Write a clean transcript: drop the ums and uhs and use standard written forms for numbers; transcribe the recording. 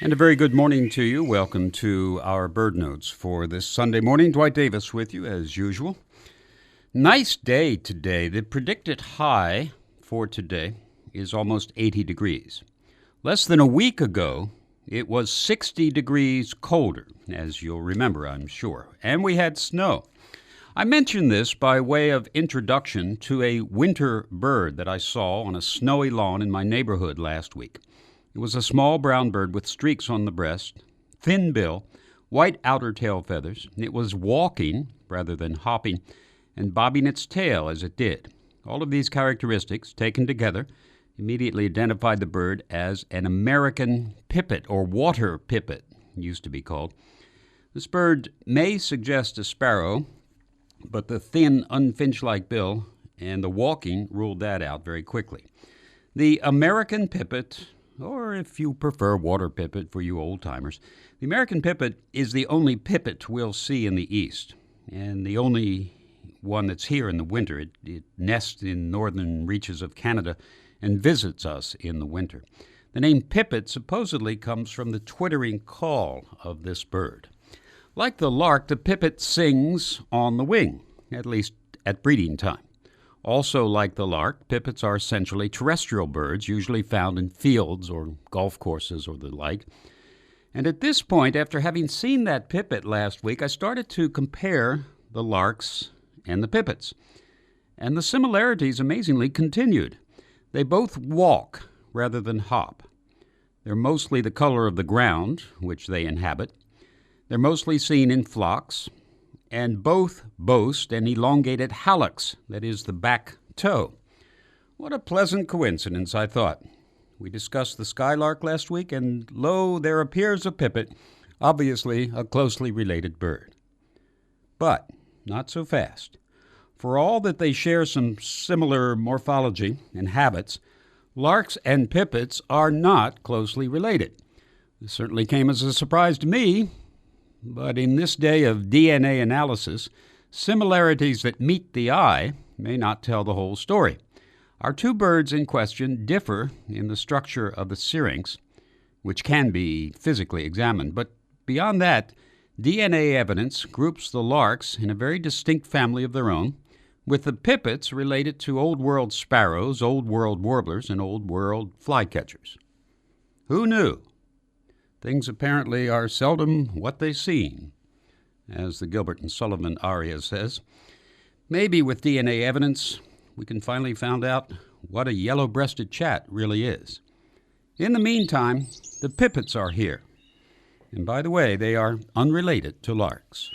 And a very good morning to you. Welcome to our bird notes for this Sunday morning. Dwight Davis with you as usual. Nice day today. The predicted high for today is almost 80 degrees. Less than a week ago, it was 60 degrees colder, as you'll remember, I'm sure. And we had snow. I mention this by way of introduction to a winter bird that I saw on a snowy lawn in my neighborhood last week. It was a small brown bird with streaks on the breast, thin bill, white outer tail feathers. It was walking rather than hopping and bobbing its tail as it did. All of these characteristics, taken together, immediately identified the bird as an American pipet, or water pipet, used to be called. This bird may suggest a sparrow, but the thin, unfinch-like bill and the walking ruled that out very quickly. The American pipet, or if you prefer water pipet for you old-timers, the American pipet is the only pipet we'll see in the east, and the only one that's here in the winter. It nests in northern reaches of Canada and visits us in the winter. The name pipet supposedly comes from the twittering call of this bird. Like the lark, the pipet sings on the wing, at least at breeding time. Also, like the lark, pipets are essentially terrestrial birds, usually found in fields or golf courses or the like. And at this point, after having seen that pipet last week, I started to compare the larks and the pipets. And the similarities amazingly continued. They both walk rather than hop. They're mostly the color of the ground, which they inhabit. They're mostly seen in flocks, and both boast an elongated hallux, that is, the back toe. What a pleasant coincidence, I thought. We discussed the skylark last week, and lo, there appears a pipet, obviously a closely related bird. But not so fast. For all that they share some similar morphology and habits, larks and pipets are not closely related. This certainly came as a surprise to me. But in this day of DNA analysis, similarities that meet the eye may not tell the whole story. Our two birds in question differ in the structure of the syrinx, which can be physically examined. But beyond that, DNA evidence groups the larks in a very distinct family of their own, with the pipets related to Old World sparrows, Old World warblers, and Old World flycatchers. Who knew? Things apparently are seldom what they seem, as the Gilbert and Sullivan aria says. Maybe with DNA evidence, we can finally find out what a yellow-breasted chat really is. In the meantime, the pipets are here. And by the way, they are unrelated to larks.